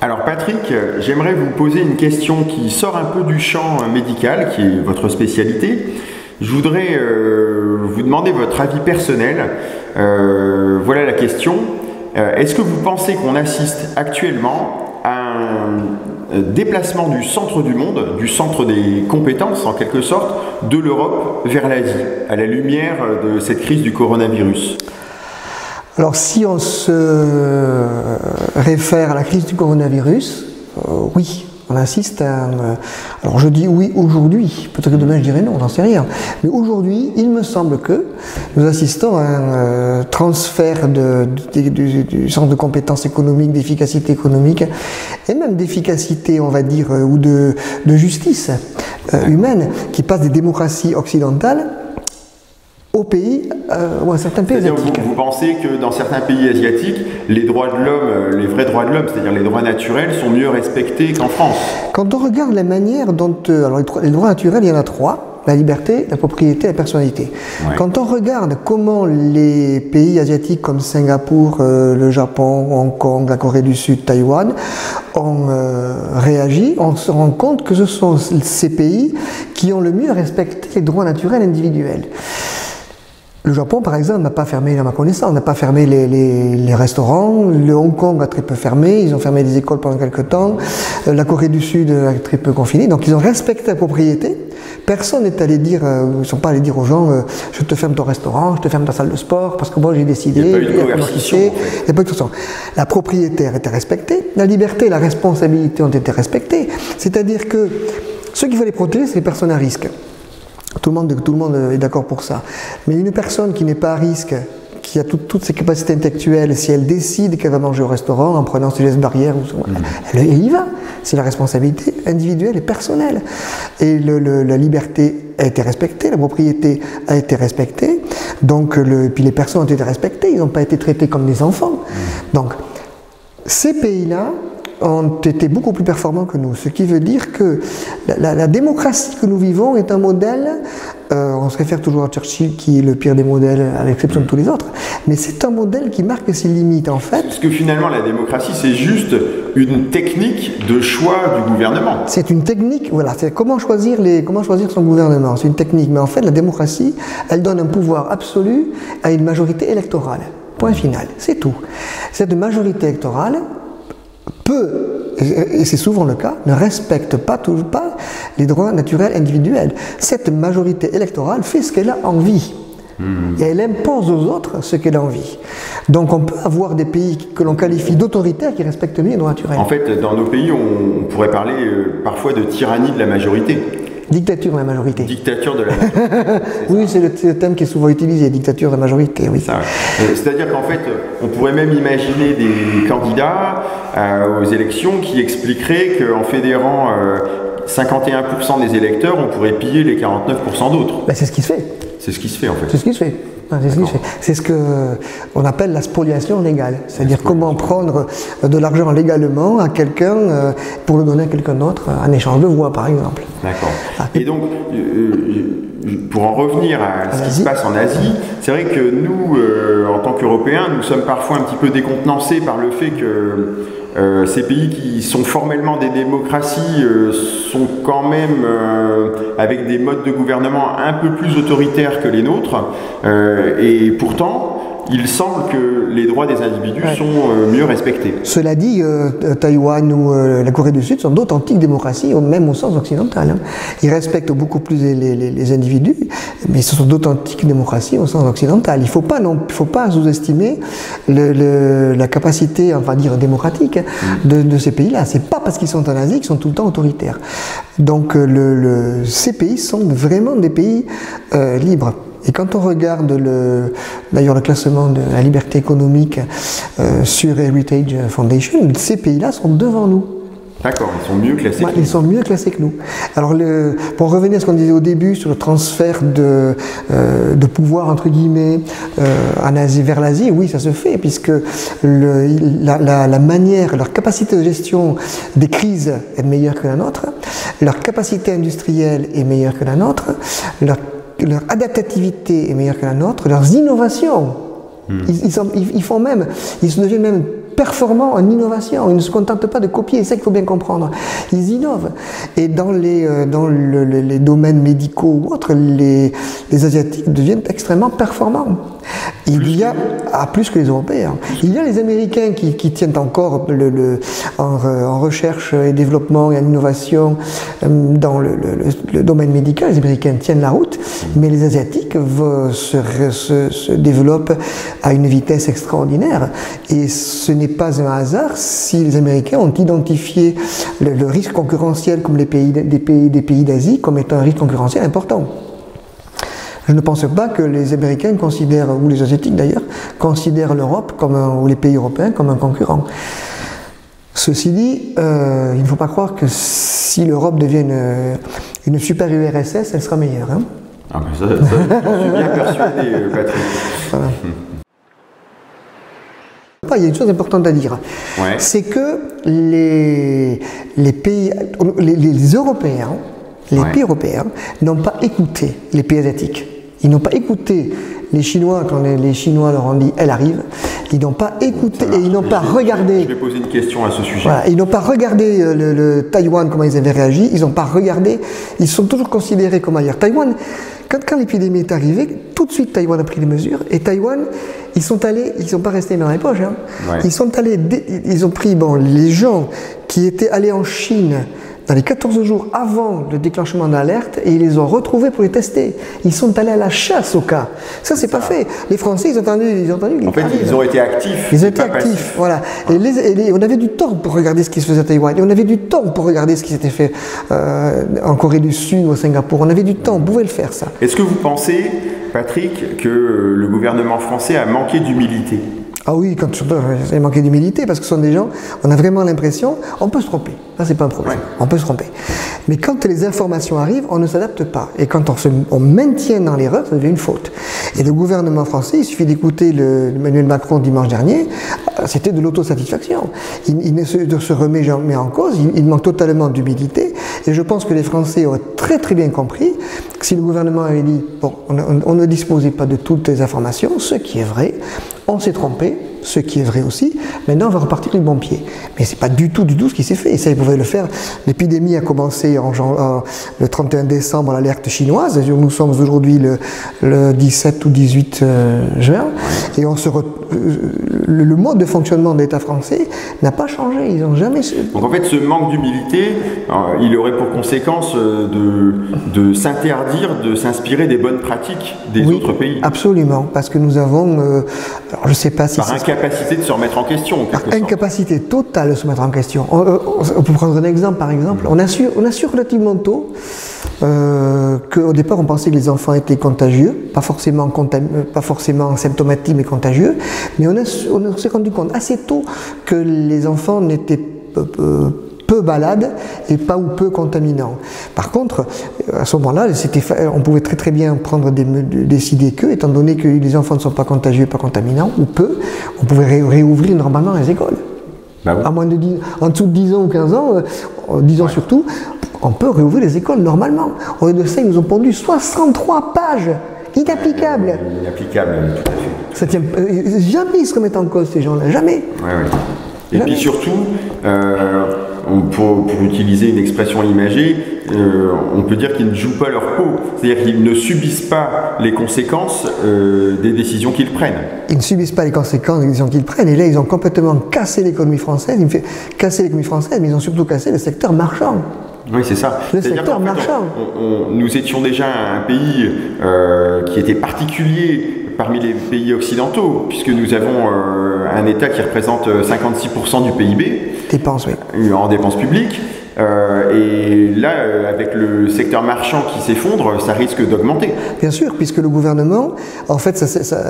Alors Patrick, j'aimerais vous poser une question qui sort un peu du champ médical, qui est votre spécialité. Je voudrais vous demander votre avis personnel. Voilà la question. Est-ce que vous pensez qu'on assiste actuellement à un déplacement du centre du monde, du centre des compétences en quelque sorte, de l'Europe vers l'Asie, à la lumière de cette crise du coronavirus? Alors si on se réfère à la crise du coronavirus, oui, on assiste à un... alors je dis oui aujourd'hui, peut-être que demain je dirais non, j'en sais rien. Mais aujourd'hui, il me semble que nous assistons à un transfert du centre de compétences économiques, d'efficacité économique, et même d'efficacité, on va dire, ou de justice humaine, qui passe des démocraties occidentales aux pays, ou à certains pays asiatiques. Vous pensez que dans certains pays asiatiques, les droits de l'homme, les vrais droits de l'homme, c'est-à-dire les droits naturels, sont mieux respectés qu'en France? Quand on regarde la manière dont... alors les droits naturels, il y en a trois: la liberté, la propriété, la personnalité. Ouais. Quand on regarde comment les pays asiatiques comme Singapour, le Japon, Hong Kong, la Corée du Sud, Taïwan ont réagi, on se rend compte que ce sont ces pays qui ont le mieux respecté les droits naturels individuels. Le Japon, par exemple, n'a pas fermé, à ma connaissance, n'a pas fermé les restaurants. Le Hong Kong a très peu fermé. Ils ont fermé des écoles pendant quelques temps. La Corée du Sud a très peu confiné. Donc, ils ont respecté la propriété. Personne n'est allé dire, ils ne sont pas allés dire aux gens, je te ferme ton restaurant, je te ferme ta salle de sport, parce que moi j'ai décidé. Il n'y a pas eu de coercition. Il n'y a pas eu de tout ça. La propriété a été respectée. La liberté et la responsabilité ont été respectées. C'est-à-dire que ceux qu'il fallait protéger, c'est les personnes à risque. Tout le monde est d'accord pour ça. Mais une personne qui n'est pas à risque, qui a toutes ses capacités intellectuelles, si elle décide qu'elle va manger au restaurant en prenant ses gestes barrières, elle y va. C'est la responsabilité individuelle et personnelle. Et la liberté a été respectée, la propriété a été respectée, donc puis les personnes ont été respectées, ils n'ont pas été traités comme des enfants. Donc, ces pays-là ont été beaucoup plus performants que nous, ce qui veut dire que la démocratie que nous vivons est un modèle, on se réfère toujours à Churchill qui est le pire des modèles à l'exception de tous les autres, mais c'est un modèle qui marque ses limites en fait. Parce que finalement la démocratie c'est juste une technique de choix du gouvernement. C'est une technique, voilà, c'est comment choisir son gouvernement, c'est une technique, mais en fait la démocratie, elle donne un pouvoir absolu à une majorité électorale, point final, c'est tout. Cette majorité électorale peut, et c'est souvent le cas, ne respecte toujours pas les droits naturels individuels. Cette majorité électorale fait ce qu'elle a envie. Et elle impose aux autres ce qu'elle a envie. Donc on peut avoir des pays que l'on qualifie d'autoritaires qui respectent mieux les droits naturels. En fait, dans nos pays, on pourrait parler parfois de tyrannie de la majorité. Dictature de la majorité. Dictature de la majorité. Oui, c'est le thème qui est souvent utilisé, dictature de la majorité, oui. C'est-à-dire qu'en fait, on pourrait même imaginer des candidats aux élections qui expliqueraient qu'en fédérant 51% des électeurs, on pourrait piller les 49% d'autres. Ben, c'est ce qui se fait. C'est ce qui se fait en fait. C'est ce qui se fait. C'est ce qu'on appelle la spoliation légale, c'est-à-dire comment prendre de l'argent légalement à quelqu'un pour le donner à quelqu'un d'autre en échange de voix, par exemple. D'accord. Et donc, pour en revenir à ce qui se passe en Asie, c'est vrai que nous, en tant qu'Européens, nous sommes parfois un petit peu décontenancés par le fait que ces pays qui sont formellement des démocraties sont quand même avec des modes de gouvernement un peu plus autoritaires que les nôtres et pourtant il semble que les droits des individus sont mieux respectés. Cela dit, Taïwan ou la Corée du Sud sont d'authentiques démocraties, même au sens occidental. Hein. Ils respectent beaucoup plus les individus, mais ce sont d'authentiques démocraties au sens occidental. Il ne faut pas sous-estimer la capacité, on va dire, démocratique de ces pays-là. Ce n'est pas parce qu'ils sont en Asie qu'ils sont tout le temps autoritaires. Donc ces pays sont vraiment des pays libres. Et quand on regarde d'ailleurs le classement de la liberté économique sur Heritage Foundation, ces pays-là sont devant nous. D'accord, ils sont mieux classés que nous. Ils sont mieux classés que nous. Alors, pour revenir à ce qu'on disait au début sur le transfert de pouvoir, entre guillemets, en Asie, vers l'Asie, oui, ça se fait, puisque la manière, leur capacité de gestion des crises est meilleure que la nôtre, leur capacité industrielle est meilleure que la nôtre, leur adaptativité est meilleure que la nôtre, leurs innovations, ils se deviennent même performants en innovation. Ils ne se contentent pas de copier, c'est ça qu'il faut bien comprendre. Ils innovent. Et dans les domaines médicaux ou autres, les Asiatiques deviennent extrêmement performants. Il y a, plus que les Européens, il y a les Américains qui tiennent encore en recherche et développement et en innovation dans le domaine médical. Les Américains tiennent la route, mais les Asiatiques se développent à une vitesse extraordinaire. Et ce n'est pas un hasard si les Américains ont identifié le risque concurrentiel comme des pays d'Asie comme étant un risque concurrentiel important. Je ne pense pas que les Américains considèrent, ou les Asiatiques d'ailleurs, considèrent l'Europe ou les pays européens comme un concurrent. Ceci dit, il ne faut pas croire que si l'Europe devient une super URSS, elle sera meilleure. Hein. Ah ben ça, j'en suis bien persuadé, Patrick. Voilà. Il y a une chose importante à dire, ouais. C'est que les Européens, pays européens n'ont pas écouté les pays asiatiques. Ils n'ont pas écouté les Chinois quand les Chinois leur ont dit « elle arrive ». Ils n'ont pas écouté et ils n'ont pas regardé… Je vais poser une question à ce sujet. Voilà, ils n'ont pas regardé le Taïwan, comment ils avaient réagi. Ils n'ont pas regardé. Ils sont toujours considérés comme ailleurs. Taïwan, quand l'épidémie est arrivée, tout de suite Taïwan a pris des mesures. Et Taïwan, ils sont pas restés dans les poches. Hein. Ouais. Ils ont pris les gens qui étaient allés en Chine dans les 14 jours avant le déclenchement de l'alerte et ils les ont retrouvés pour les tester. Ils sont allés à la chasse au cas. Ça, c'est pas fait. Les Français, ils ont entendu. En fait, ils ont été actifs. Ils ont été actifs, voilà. Et on avait du temps pour regarder ce qui se faisait à Taïwan. Et on avait du temps pour regarder ce qui s'était fait en Corée du Sud ou au Singapour. On avait du temps, on pouvait le faire, ça. Est-ce que vous pensez, Patrick, que le gouvernement français a manqué d'humilité ? Ah oui, quand il manquait d'humilité, parce que ce sont des gens, on a vraiment l'impression, on peut se tromper, ça c'est pas un problème, ouais. On peut se tromper. Mais quand les informations arrivent, on ne s'adapte pas. Et quand on maintient dans l'erreur, ça devient une faute. Et le gouvernement français, il suffit d'écouter Emmanuel Macron dimanche dernier, c'était de l'autosatisfaction. Il ne se remet jamais en cause, il manque totalement d'humilité. Et je pense que les Français auraient très très bien compris que si le gouvernement avait dit, bon, on ne disposait pas de toutes les informations, ce qui est vrai, on s'est trompé, ce qui est vrai aussi, maintenant on va repartir du bon pied. Mais c'est pas du tout ce qui s'est fait, et ça ils pouvaient le faire. L'épidémie a commencé le 31 décembre, l'alerte chinoise, nous sommes aujourd'hui le 17 ou 18 juin, et le mode de fonctionnement de l'État français n'a pas changé, ils n'ont jamais… Donc en fait ce manque d'humilité, il aurait pour conséquence de s'interdire de s'inspirer des bonnes pratiques des autres pays. Absolument, parce que nous avons… alors je ne sais pas si… Par incapacité de se remettre en question, en quelque sorte. Incapacité totale de se mettre en question. On peut prendre un exemple, par exemple. On a su relativement tôt qu'au départ, on pensait que les enfants étaient contagieux, pas forcément symptomatiques, mais contagieux. Mais on s'est rendu compte assez tôt que les enfants n'étaient peu malades et pas ou peu contaminants. Par contre, à ce moment-là, on pouvait très très bien décider que, étant donné que les enfants ne sont pas contagieux, pas contaminants, ou peu, on pouvait réouvrir normalement les écoles. Bah oui. À moins en dessous de 10 ans ou 15 ans, 10 ans surtout, on peut réouvrir les écoles normalement. Au lieu de ça, ils nous ont pondu 63 pages inapplicables. Inapplicables, tout à fait. Ça tient, jamais ils se remettent en cause, ces gens-là, jamais. Ouais. Et puis surtout, pour utiliser une expression imagée, on peut dire qu'ils ne jouent pas leur peau. C'est-à-dire qu'ils ne subissent pas les conséquences des décisions qu'ils prennent. Ils ne subissent pas les conséquences des décisions qu'ils prennent. Et là, ils ont complètement cassé l'économie française. Ils ont cassé l'économie française, mais ils ont surtout cassé le secteur marchand. Oui, c'est ça. Le secteur marchand. Nous étions déjà un pays qui était particulier parmi les pays occidentaux, puisque nous avons un État qui représente 56% du PIB en dépenses publiques. Et là, avec le secteur marchand qui s'effondre, ça risque d'augmenter. Bien sûr, puisque le gouvernement, en fait,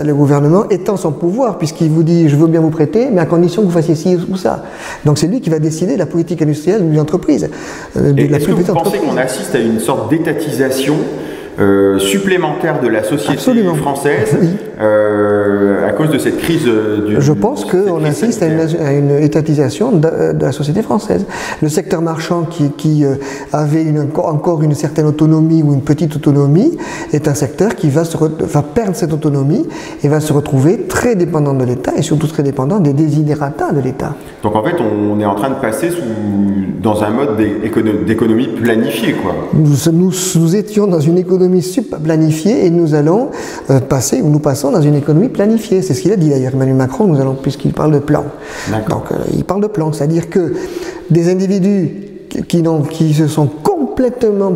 le gouvernement étend son pouvoir, puisqu'il vous dit « je veux bien vous prêter, mais à condition que vous fassiez ci ou ça ». Donc c'est lui qui va décider de la politique industrielle d'une entreprise. Est-ce que vous pensez qu'on assiste à une sorte d'étatisation supplémentaire de la société française, à cause de cette crise Je pense qu'on assiste à une étatisation de la société française. Le secteur marchand qui avait encore une certaine autonomie ou une petite autonomie est un secteur qui va perdre cette autonomie et va se retrouver très dépendant de l'État et surtout très dépendant des desiderata de l'État. Donc en fait, on est en train de passer dans un mode d'économie planifiée, quoi. Nous étions dans une économie planifiée et nous allons nous passons dans une économie planifiée. C'est ce qu'il a dit d'ailleurs, Emmanuel Macron, puisqu'il parle de plan. Donc il parle de plan, c'est-à-dire que des individus qui se sont complètement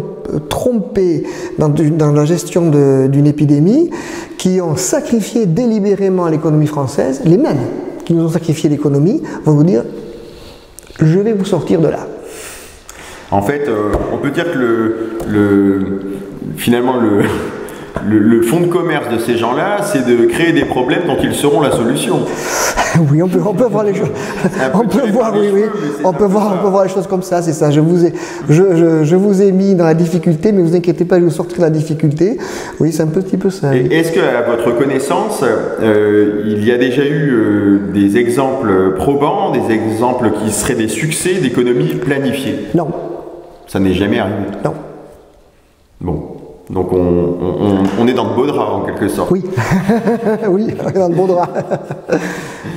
trompés dans la gestion d'une épidémie, qui ont sacrifié délibérément l'économie française, les mêmes qui nous ont sacrifié l'économie, vont vous dire « je vais vous sortir de là ». En fait, on peut dire que finalement le fonds de commerce de ces gens-là, c'est de créer des problèmes dont ils seront la solution. Oui, on peut voir les choses. On peut voir les choses comme ça, c'est ça. Je vous ai mis dans la difficulté, mais vous inquiétez pas, je vais vous sortir de la difficulté. Oui, c'est un petit peu ça. Et est-ce qu'à votre connaissance, il y a déjà eu des exemples probants, des exemples qui seraient des succès d'économie planifiée? Non. Ça n'est jamais arrivé? Non. Bon. Donc on est dans de beaux draps en quelque sorte. Oui, oui, on est dans de beaux draps.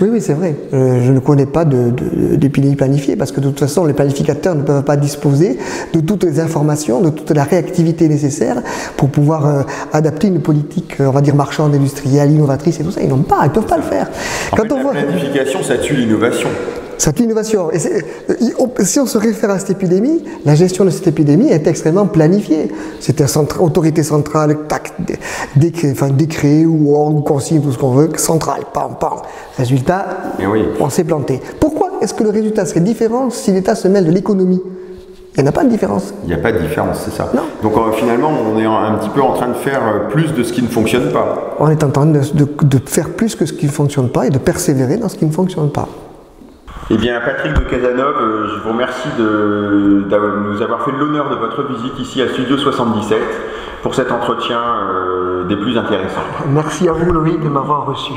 Oui, c'est vrai. Je ne connais pas d'épidémie planifiée parce que de toute façon, les planificateurs ne peuvent pas disposer de toutes les informations, de toute la réactivité nécessaire pour pouvoir adapter une politique, on va dire, marchande, industrielle, innovatrice et tout ça. Ils ne peuvent pas le faire. La planification, ça tue l'innovation. Cette innovation, si on se réfère à cette épidémie, la gestion de cette épidémie est extrêmement planifiée. C'était autorité centrale, décret ou ordre, consigne, tout ce qu'on veut, centrale, pam. Résultat, on s'est planté. Pourquoi est-ce que le résultat serait différent si l'État se mêle de l'économie? Il n'y a pas de différence. Il n'y a pas de différence, c'est ça. Non. Donc finalement, on est un petit peu en train de faire plus de ce qui ne fonctionne pas. On est en train de faire plus que ce qui ne fonctionne pas et de persévérer dans ce qui ne fonctionne pas. Eh bien, Patrick de Cazenove, je vous remercie de nous avoir fait l'honneur de votre visite ici à Studio 77 pour cet entretien des plus intéressants. Merci à vous, Loïc, de m'avoir reçu.